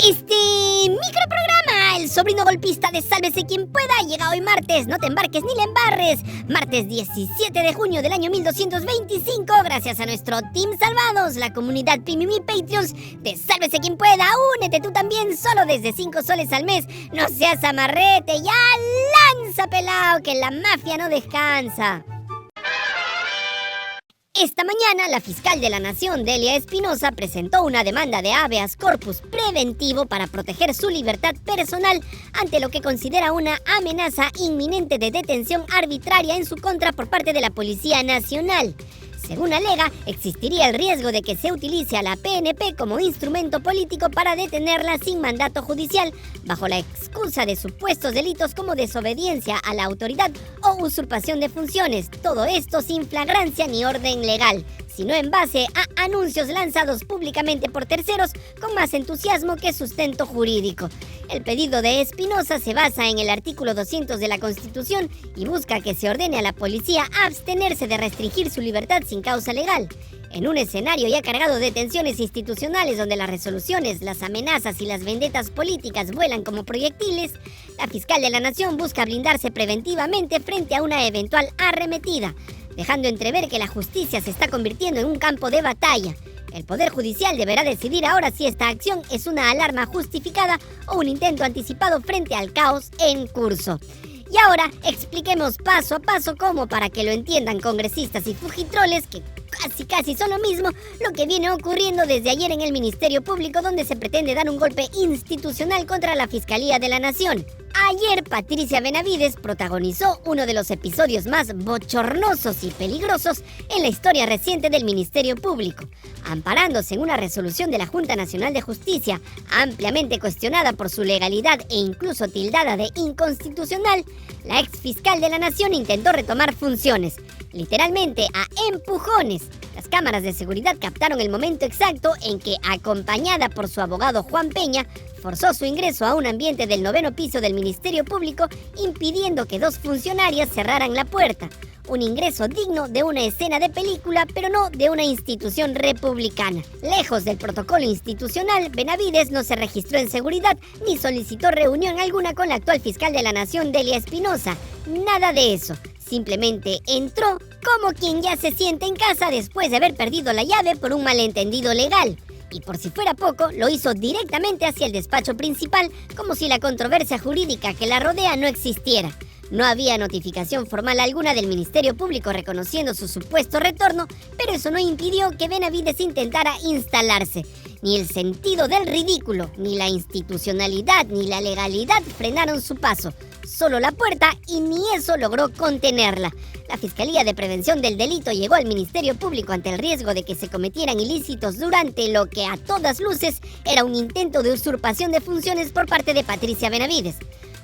Este microprograma, el sobrino golpista de Sálvese Quien Pueda, llega hoy martes, no te embarques ni le embarres. Martes 17 de junio del año 1225, gracias a nuestro Team Salvados, la comunidad Premium y Patreons de Sálvese Quien Pueda. Únete tú también, solo desde 5 soles al mes. No seas amarrete, ya lanza pelao, que la mafia no descansa. Esta mañana, la fiscal de la Nación, Delia Espinosa, presentó una demanda de habeas corpus preventivo para proteger su libertad personal ante lo que considera una amenaza inminente de detención arbitraria en su contra por parte de la Policía Nacional. Según alega, existiría el riesgo de que se utilice a la PNP como instrumento político para detenerla sin mandato judicial, bajo la excusa de supuestos delitos como desobediencia a la autoridad o usurpación de funciones. Todo esto sin flagrancia ni orden legal, sino en base a anuncios lanzados públicamente por terceros con más entusiasmo que sustento jurídico. El pedido de Espinosa se basa en el artículo 200 de la Constitución y busca que se ordene a la policía abstenerse de restringir su libertad sin causa legal. En un escenario ya cargado de tensiones institucionales donde las resoluciones, las amenazas y las vendetas políticas vuelan como proyectiles, la fiscal de la Nación busca blindarse preventivamente frente a una eventual arremetida, dejando entrever que la justicia se está convirtiendo en un campo de batalla. El Poder Judicial deberá decidir ahora si esta acción es una alarma justificada o un intento anticipado frente al caos en curso. Y ahora expliquemos paso a paso cómo, para que lo entiendan congresistas y fujitroles, que casi son lo mismo, lo que viene ocurriendo desde ayer en el Ministerio Público, donde se pretende dar un golpe institucional contra la Fiscalía de la Nación. Ayer, Patricia Benavides protagonizó uno de los episodios más bochornosos y peligrosos en la historia reciente del Ministerio Público. Amparándose en una resolución de la Junta Nacional de Justicia, ampliamente cuestionada por su legalidad e incluso tildada de inconstitucional, la ex fiscal de la Nación intentó retomar funciones, literalmente a empujones. Las cámaras de seguridad captaron el momento exacto en que, acompañada por su abogado Juan Peña, forzó su ingreso a un ambiente del 9º piso del Ministerio Público, impidiendo que dos funcionarias cerraran la puerta. Un ingreso digno de una escena de película, pero no de una institución republicana. Lejos del protocolo institucional, Benavides no se registró en seguridad ni solicitó reunión alguna con la actual fiscal de la Nación, Delia Espinosa. Nada de eso. Simplemente entró como quien ya se siente en casa después de haber perdido la llave por un malentendido legal. Y por si fuera poco, lo hizo directamente hacia el despacho principal, como si la controversia jurídica que la rodea no existiera. No había notificación formal alguna del Ministerio Público reconociendo su supuesto retorno, pero eso no impidió que Benavides intentara instalarse. Ni el sentido del ridículo, ni la institucionalidad, ni la legalidad frenaron su paso. Solo la puerta, y ni eso logró contenerla. La Fiscalía de Prevención del Delito llegó al Ministerio Público ante el riesgo de que se cometieran ilícitos durante lo que a todas luces era un intento de usurpación de funciones por parte de Patricia Benavides.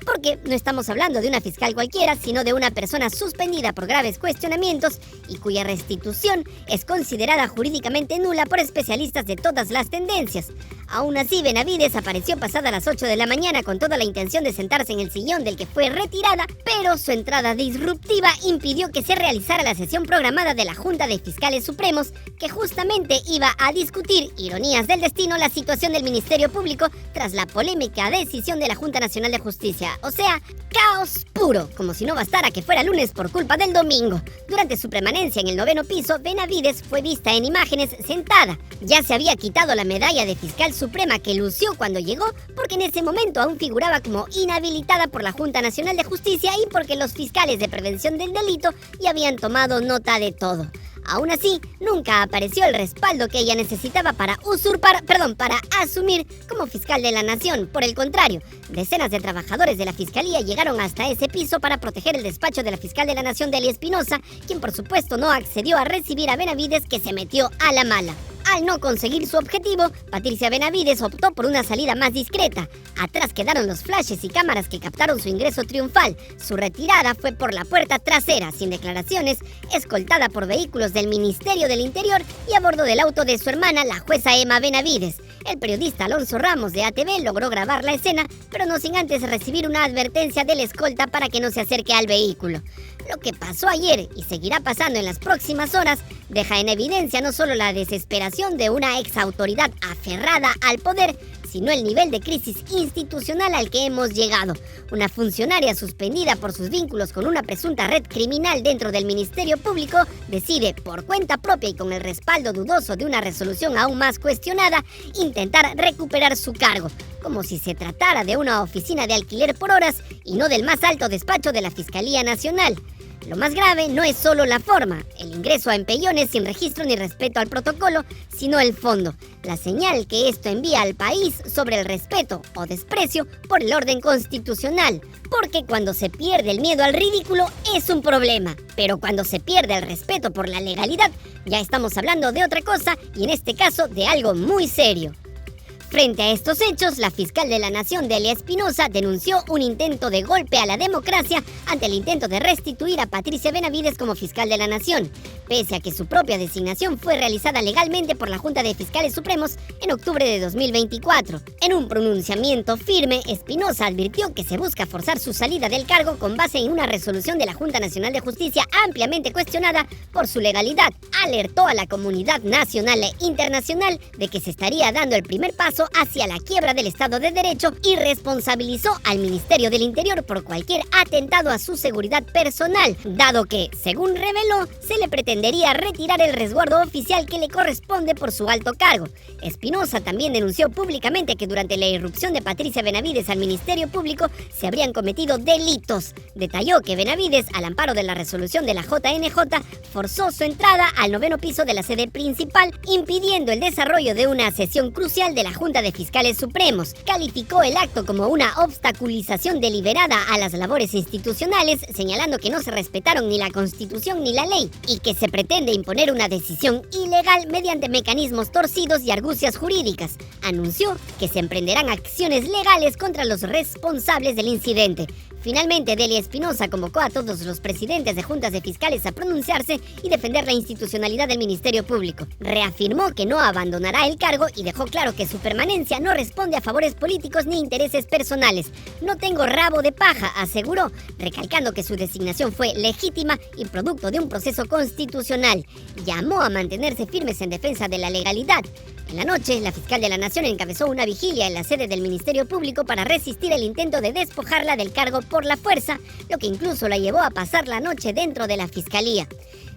Porque no estamos hablando de una fiscal cualquiera, sino de una persona suspendida por graves cuestionamientos y cuya restitución es considerada jurídicamente nula por especialistas de todas las tendencias. Aún así, Benavides apareció pasada las 8 de la mañana con toda la intención de sentarse en el sillón del que fue retirada, pero su entrada disruptiva impidió que se realizara la sesión programada de la Junta de Fiscales Supremos, que justamente iba a discutir, ironías del destino, la situación del Ministerio Público tras la polémica decisión de la Junta Nacional de Justicia. O sea, caos puro, como si no bastara que fuera lunes por culpa del domingo. Durante su permanencia en el 9º piso, Benavides fue vista en imágenes sentada. Ya se había quitado la medalla de fiscal suprema que lució cuando llegó, porque en ese momento aún figuraba como inhabilitada por la Junta Nacional de Justicia y porque los fiscales de prevención del delito ya habían tomado nota de todo. Aún así, nunca apareció el respaldo que ella necesitaba para asumir como fiscal de la Nación. Por el contrario, decenas de trabajadores de la Fiscalía llegaron hasta ese piso para proteger el despacho de la fiscal de la Nación, Delia Espinosa, quien por supuesto no accedió a recibir a Benavides, que se metió a la mala. Al no conseguir su objetivo, Patricia Benavides optó por una salida más discreta. Atrás quedaron los flashes y cámaras que captaron su ingreso triunfal. Su retirada fue por la puerta trasera, sin declaraciones, escoltada por vehículos del Ministerio del Interior y a bordo del auto de su hermana, la jueza Emma Benavides. El periodista Alonso Ramos de ATV logró grabar la escena, pero no sin antes recibir una advertencia del escolta para que no se acerque al vehículo. Lo que pasó ayer y seguirá pasando en las próximas horas deja en evidencia no solo la desesperación de una exautoridad aferrada al poder, sino el nivel de crisis institucional al que hemos llegado. Una funcionaria suspendida por sus vínculos con una presunta red criminal dentro del Ministerio Público decide, por cuenta propia y con el respaldo dudoso de una resolución aún más cuestionada, intentar recuperar su cargo, como si se tratara de una oficina de alquiler por horas y no del más alto despacho de la Fiscalía Nacional. Lo más grave no es solo la forma, el ingreso a empellones sin registro ni respeto al protocolo, sino el fondo, la señal que esto envía al país sobre el respeto o desprecio por el orden constitucional. Porque cuando se pierde el miedo al ridículo es un problema, pero cuando se pierde el respeto por la legalidad, ya estamos hablando de otra cosa y en este caso de algo muy serio. Frente a estos hechos, la fiscal de la Nación, Delia Espinosa, denunció un intento de golpe a la democracia ante el intento de restituir a Patricia Benavides como fiscal de la Nación, pese a que su propia designación fue realizada legalmente por la Junta de Fiscales Supremos en octubre de 2024. En un pronunciamiento firme, Espinosa advirtió que se busca forzar su salida del cargo con base en una resolución de la Junta Nacional de Justicia ampliamente cuestionada por su legalidad. Alertó a la comunidad nacional e internacional de que se estaría dando el primer paso hacia la quiebra del Estado de Derecho y responsabilizó al Ministerio del Interior por cualquier atentado a su seguridad personal, dado que, según reveló, se le pretendería retirar el resguardo oficial que le corresponde por su alto cargo. Espinosa también denunció públicamente que durante la irrupción de Patricia Benavides al Ministerio Público se habrían cometido delitos. Detalló que Benavides, al amparo de la resolución de la JNJ, forzó su entrada al 9º piso de la sede principal, impidiendo el desarrollo de una sesión crucial de la Junta de Fiscales Supremos. Calificó el acto como una obstaculización deliberada a las labores institucionales, señalando que no se respetaron ni la Constitución ni la ley y que se pretende imponer una decisión ilegal mediante mecanismos torcidos y argucias jurídicas. Anunció que se emprenderán acciones legales contra los responsables del incidente. Finalmente, Delia Espinosa convocó a todos los presidentes de juntas de fiscales a pronunciarse y defender la institucionalidad del Ministerio Público. Reafirmó que no abandonará el cargo y dejó claro que su permanencia no responde a favores políticos ni intereses personales. No tengo rabo de paja, aseguró, recalcando que su designación fue legítima y producto de un proceso constitucional. Llamó a mantenerse firmes en defensa de la legalidad. En la noche, la fiscal de la Nación encabezó una vigilia en la sede del Ministerio Público para resistir el intento de despojarla del cargo por la fuerza, lo que incluso la llevó a pasar la noche dentro de la fiscalía.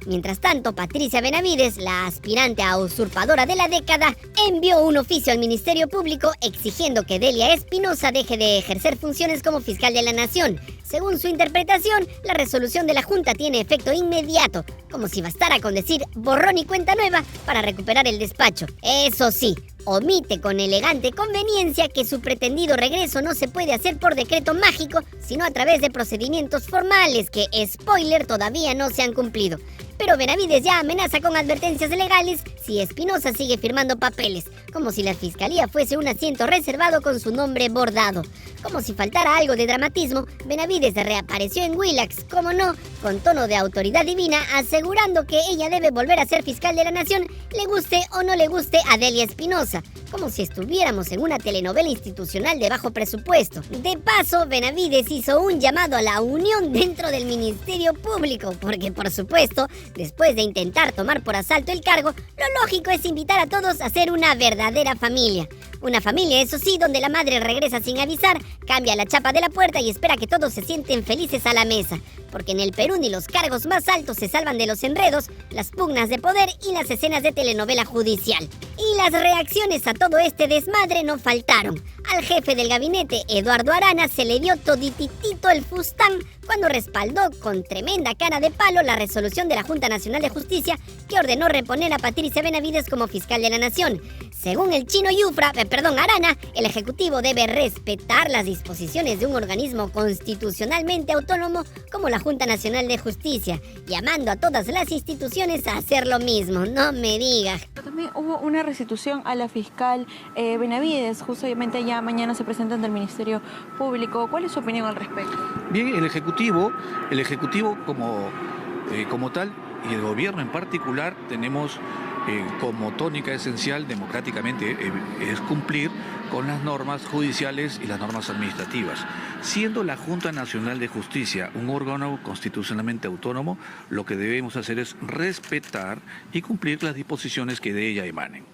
Mientras tanto, Patricia Benavides, la aspirante a usurpadora de la década, envió un oficio al Ministerio Público exigiendo que Delia Espinosa deje de ejercer funciones como fiscal de la Nación. Según su interpretación, la resolución de la Junta tiene efecto inmediato, como si bastara con decir borrón y cuenta nueva para recuperar el despacho. Eso sí, omite con elegante conveniencia que su pretendido regreso no se puede hacer por decreto mágico, sino a través de procedimientos formales que, spoiler, todavía no se han cumplido. Pero Benavides ya amenaza con advertencias legales si Espinosa sigue firmando papeles, como si la fiscalía fuese un asiento reservado con su nombre bordado. Como si faltara algo de dramatismo, Benavides reapareció en Willax, como no, con tono de autoridad divina, asegurando que ella debe volver a ser fiscal de la Nación, le guste o no le guste a Delia Espinosa, como si estuviéramos en una telenovela institucional de bajo presupuesto. De paso, Benavides hizo un llamado a la unión dentro del Ministerio Público, porque por supuesto, después de intentar tomar por asalto el cargo, lo lógico es invitar a todos a ser una verdadera familia. Una familia, eso sí, donde la madre regresa sin avisar, cambia la chapa de la puerta y espera que todos se sienten felices a la mesa. Porque en el Perú ni los cargos más altos se salvan de los enredos, las pugnas de poder y las escenas de telenovela judicial. Y las reacciones a todo este desmadre no faltaron. Al jefe del gabinete, Eduardo Arana, se le dio todititito el fustán cuando respaldó con tremenda cara de palo la resolución de la Junta Nacional de Justicia que ordenó reponer a Patricia Benavides como fiscal de la Nación. Según el chino Arana, el Ejecutivo debe respetar las disposiciones de un organismo constitucionalmente autónomo como la Junta Nacional de Justicia, llamando a todas las instituciones a hacer lo mismo. No me digas. También hubo una restitución a la fiscal Benavides, justamente ya mañana se presenta ante el Ministerio Público. ¿Cuál es su opinión al respecto? Bien, el Ejecutivo como tal y el gobierno en particular tenemos como tónica esencial democráticamente es cumplir con las normas judiciales y las normas administrativas. Siendo la Junta Nacional de Justicia un órgano constitucionalmente autónomo, lo que debemos hacer es respetar y cumplir las disposiciones que de ella emanen.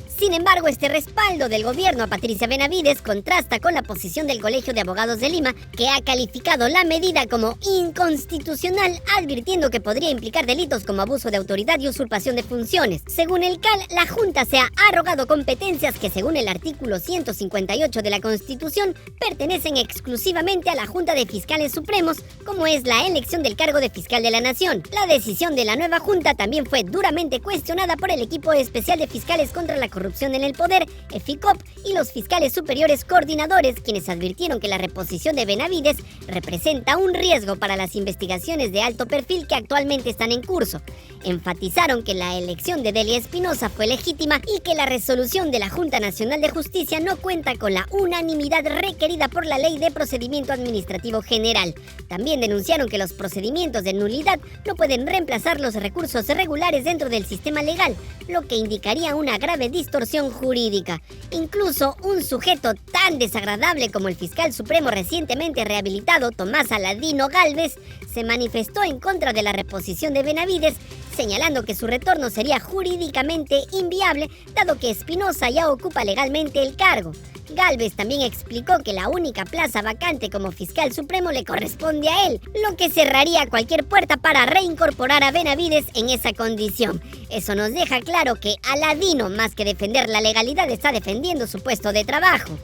Sin embargo, este respaldo del gobierno a Patricia Benavides contrasta con la posición del Colegio de Abogados de Lima, que ha calificado la medida como inconstitucional, advirtiendo que podría implicar delitos como abuso de autoridad y usurpación de funciones. Según el CAL, la Junta se ha arrogado competencias que, según el artículo 158 de la Constitución, pertenecen exclusivamente a la Junta de Fiscales Supremos, como es la elección del cargo de fiscal de la Nación. La decisión de la nueva Junta también fue duramente cuestionada por el Equipo Especial de Fiscales contra la Corrupción en el Poder, EFICOP, y los fiscales superiores coordinadores, quienes advirtieron que la reposición de Benavides representa un riesgo para las investigaciones de alto perfil que actualmente están en curso. Enfatizaron que la elección de Delia Espinosa fue legítima y que la resolución de la Junta Nacional de Justicia no cuenta con la unanimidad requerida por la Ley de Procedimiento Administrativo General. También denunciaron que los procedimientos de nulidad no pueden reemplazar los recursos regulares dentro del sistema legal, lo que indicaría una grave distorsión jurídica. Incluso un sujeto tan desagradable como el fiscal supremo recientemente rehabilitado, Tomás Aladino Gálvez, se manifestó en contra de la reposición de Benavides, señalando que su retorno sería jurídicamente inviable, dado que Espinosa ya ocupa legalmente el cargo. Gálvez también explicó que la única plaza vacante como fiscal supremo le corresponde a él, lo que cerraría cualquier puerta para reincorporar a Benavides en esa condición. Eso nos deja claro que Aladino, más que defender la legalidad, está defendiendo su puesto de trabajo.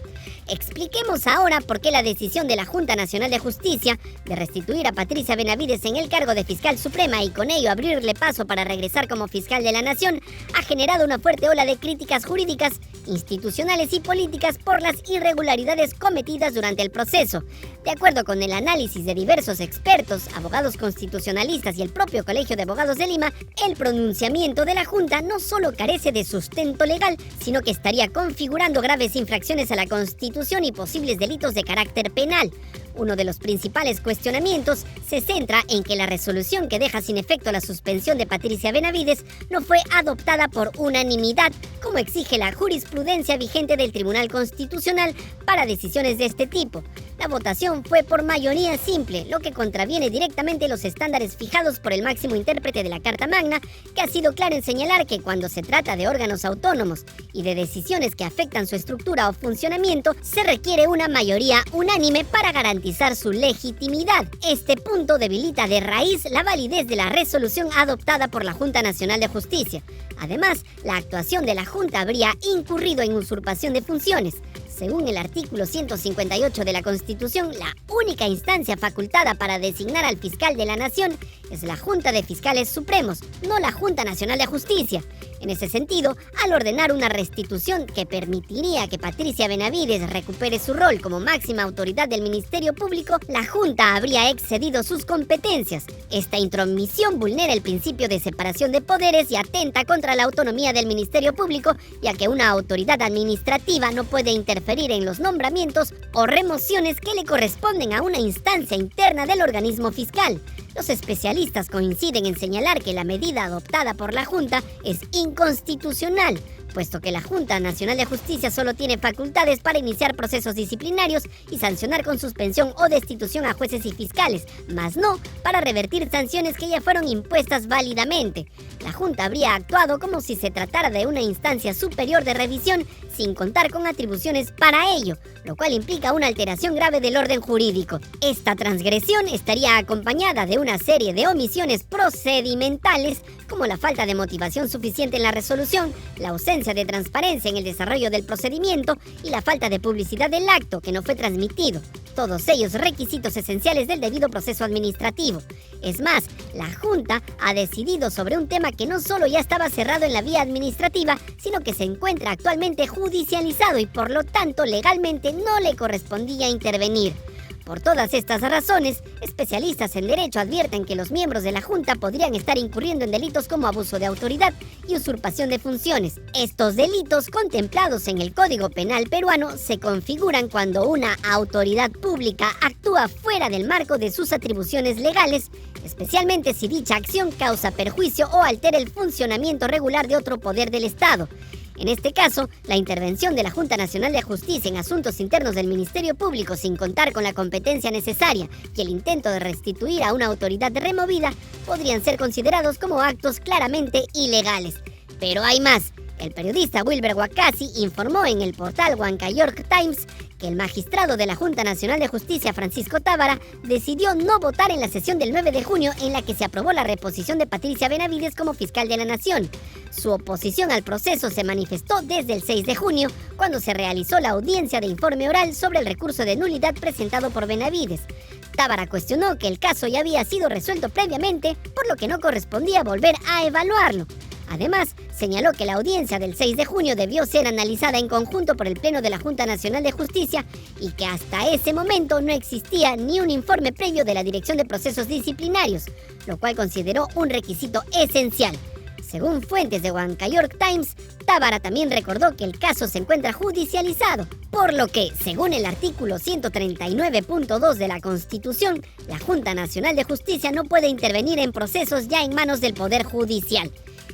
Expliquemos ahora por qué la decisión de la Junta Nacional de Justicia de restituir a Patricia Benavides en el cargo de fiscal suprema y con ello abrirle paso para regresar como fiscal de la Nación ha generado una fuerte ola de críticas jurídicas, institucionales y políticas por las irregularidades cometidas durante el proceso. De acuerdo con el análisis de diversos expertos, abogados constitucionalistas y el propio Colegio de Abogados de Lima, el pronunciamiento de la Junta no solo carece de sustento legal, sino que estaría configurando graves infracciones a la Constitución y posibles delitos de carácter penal. Uno de los principales cuestionamientos se centra en que la resolución que deja sin efecto la suspensión de Patricia Benavides no fue adoptada por unanimidad, como exige la jurisprudencia vigente del Tribunal Constitucional para decisiones de este tipo. La votación fue por mayoría simple, lo que contraviene directamente los estándares fijados por el máximo intérprete de la Carta Magna, que ha sido claro en señalar que cuando se trata de órganos autónomos y de decisiones que afectan su estructura o funcionamiento, se requiere una mayoría unánime para garantizar su legitimidad. Este punto debilita de raíz la validez de la resolución adoptada por la Junta Nacional de Justicia. Además, la actuación de la Junta habría incurrido en usurpación de funciones. Según el artículo 158 de la Constitución, la única instancia facultada para designar al fiscal de la Nación es la Junta de Fiscales Supremos, no la Junta Nacional de Justicia. En ese sentido, al ordenar una restitución que permitiría que Patricia Benavides recupere su rol como máxima autoridad del Ministerio Público, la Junta habría excedido sus competencias. Esta intromisión vulnera el principio de separación de poderes y atenta contra la autonomía del Ministerio Público, ya que una autoridad administrativa no puede interferir en los nombramientos o remociones que le corresponden a una instancia interna del organismo fiscal. Los especialistas coinciden en señalar que la medida adoptada por la Junta es inconstitucional, puesto que la Junta Nacional de Justicia solo tiene facultades para iniciar procesos disciplinarios y sancionar con suspensión o destitución a jueces y fiscales, mas no para revertir sanciones que ya fueron impuestas válidamente. La Junta habría actuado como si se tratara de una instancia superior de revisión sin contar con atribuciones para ello, lo cual implica una alteración grave del orden jurídico. Esta transgresión estaría acompañada de una serie de omisiones procedimentales, como la falta de motivación suficiente en la resolución, la ausencia de transparencia en el desarrollo del procedimiento y la falta de publicidad del acto que no fue transmitido. Todos ellos requisitos esenciales del debido proceso administrativo. Es más, la Junta ha decidido sobre un tema que no solo ya estaba cerrado en la vía administrativa, sino que se encuentra actualmente judicializado y por lo tanto legalmente no le correspondía intervenir. Por todas estas razones, especialistas en derecho advierten que los miembros de la Junta podrían estar incurriendo en delitos como abuso de autoridad y usurpación de funciones. Estos delitos, contemplados en el Código Penal peruano, se configuran cuando una autoridad pública actúa fuera del marco de sus atribuciones legales, especialmente si dicha acción causa perjuicio o altera el funcionamiento regular de otro poder del Estado. En este caso, la intervención de la Junta Nacional de Justicia en asuntos internos del Ministerio Público sin contar con la competencia necesaria y el intento de restituir a una autoridad removida podrían ser considerados como actos claramente ilegales. Pero hay más. El periodista Wilber Wakasi informó en el portal Huancayork Times que el magistrado de la Junta Nacional de Justicia, Francisco Tábara, decidió no votar en la sesión del 9 de junio en la que se aprobó la reposición de Patricia Benavides como fiscal de la Nación. Su oposición al proceso se manifestó desde el 6 de junio, cuando se realizó la audiencia de informe oral sobre el recurso de nulidad presentado por Benavides. Tábara cuestionó que el caso ya había sido resuelto previamente, por lo que no correspondía volver a evaluarlo. Además, señaló que la audiencia del 6 de junio debió ser analizada en conjunto por el Pleno de la Junta Nacional de Justicia y que hasta ese momento no existía ni un informe previo de la Dirección de Procesos Disciplinarios, lo cual consideró un requisito esencial. Según fuentes de Huancayork Times, Tábara también recordó que el caso se encuentra judicializado, por lo que, según el artículo 139.2 de la Constitución, la Junta Nacional de Justicia no puede intervenir en procesos ya en manos del Poder Judicial.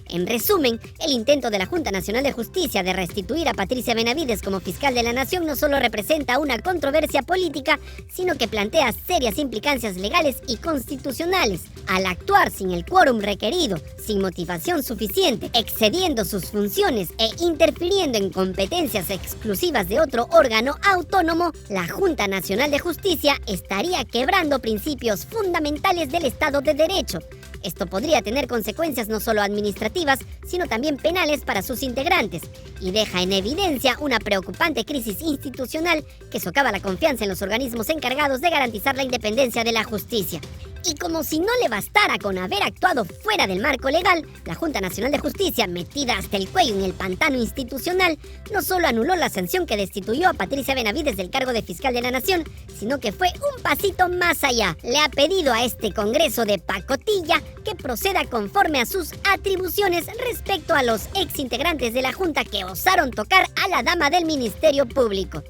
En resumen, el intento de la Junta Nacional de Justicia de restituir a Patricia Benavides como fiscal de la Nación no solo representa una controversia política, sino que plantea serias implicancias legales y constitucionales. Al actuar sin el quórum requerido, sin motivación suficiente, excediendo sus funciones e interfiriendo en competencias exclusivas de otro órgano autónomo, la Junta Nacional de Justicia estaría quebrando principios fundamentales del Estado de Derecho. Esto podría tener consecuencias no solo administrativas, sino también penales para sus integrantes, y deja en evidencia una preocupante crisis institucional que socava la confianza en los organismos encargados de garantizar la independencia de la justicia. Y como si no le bastara con haber actuado fuera del marco legal, la Junta Nacional de Justicia, metida hasta el cuello en el pantano institucional, no solo anuló la sanción que destituyó a Patricia Benavides del cargo de fiscal de la Nación, sino que fue un pasito más allá. Le ha pedido a este Congreso de pacotilla que proceda conforme a sus atribuciones respecto a los exintegrantes de la Junta que osaron tocar a la dama del Ministerio Público.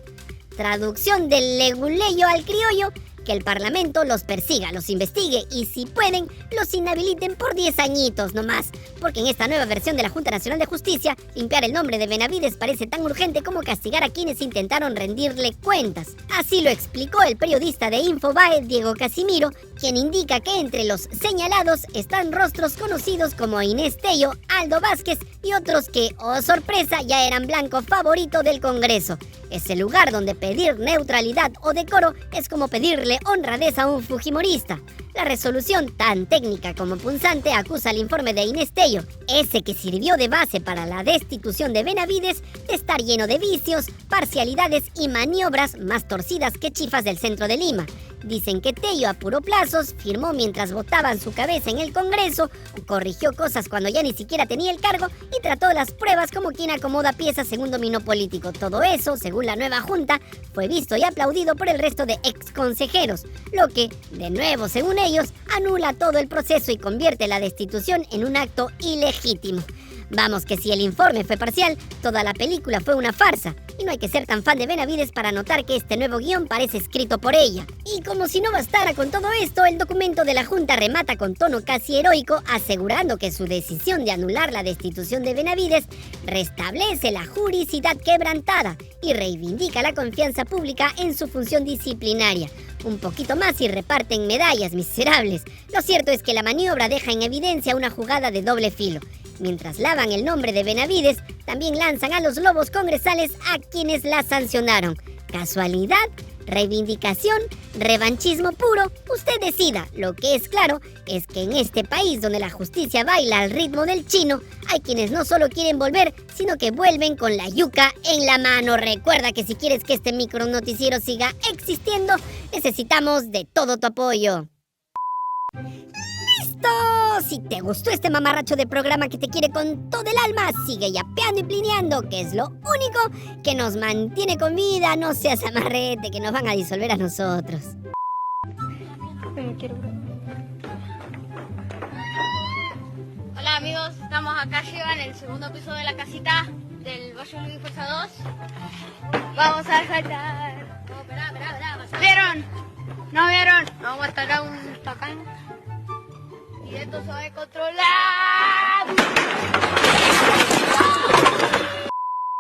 Traducción del leguleyo al criollo: que el Parlamento los persiga, los investigue y, si pueden, los inhabiliten por 10 añitos nomás. Porque en esta nueva versión de la Junta Nacional de Justicia, limpiar el nombre de Benavides parece tan urgente como castigar a quienes intentaron rendirle cuentas. Así lo explicó el periodista de Infobae, Diego Casimiro, quien indica que entre los señalados están rostros conocidos como Inés Tello, Aldo Vázquez y otros que, oh sorpresa, ya eran blanco favorito del Congreso. Ese lugar donde pedir neutralidad o decoro es como pedirle honradez a un fujimorista. La resolución, tan técnica como punzante, acusa al informe de Inés Tello, ese que sirvió de base para la destitución de Benavides, de estar lleno de vicios, parcialidades y maniobras más torcidas que chifas del centro de Lima. Dicen que Tello apuró plazos, firmó mientras botaban su cabeza en el Congreso, corrigió cosas cuando ya ni siquiera tenía el cargo y trató las pruebas como quien acomoda piezas en un dominó político. Todo eso, según la nueva Junta, fue visto y aplaudido por el resto de exconsejeros, lo que, de nuevo según ellos, anula todo el proceso y convierte la destitución en un acto ilegítimo. Vamos, que si el informe fue parcial, toda la película fue una farsa. Y no hay que ser tan fan de Benavides para notar que este nuevo guión parece escrito por ella. Y como si no bastara con todo esto, el documento de la Junta remata con tono casi heroico, asegurando que su decisión de anular la destitución de Benavides restablece la juridicidad quebrantada y reivindica la confianza pública en su función disciplinaria. Un poquito más y reparten medallas, miserables. Lo cierto es que la maniobra deja en evidencia una jugada de doble filo. Mientras lavan el nombre de Benavides, también lanzan a los lobos congresales a quienes la sancionaron. ¿Casualidad? ¿Reivindicación? ¿Revanchismo puro? Usted decida. Lo que es claro es que en este país donde la justicia baila al ritmo del chino, hay quienes no solo quieren volver, sino que vuelven con la yuca en la mano. Recuerda que si quieres que este micro noticiero siga existiendo, necesitamos de todo tu apoyo. ¡Listo! Si te gustó este mamarracho de programa que te quiere con todo el alma, sigue yapeando y plineando, que es lo único que nos mantiene con vida. No seas amarrete, que nos van a disolver a nosotros. Hola amigos, estamos acá arriba en el segundo piso de la casita del Barrio Luis Fuerza 2. Vamos a saltar. Oh, espera. ¿Vieron? ¿No vieron? Vamos a estar a un tacán. Y esto se va a controlar.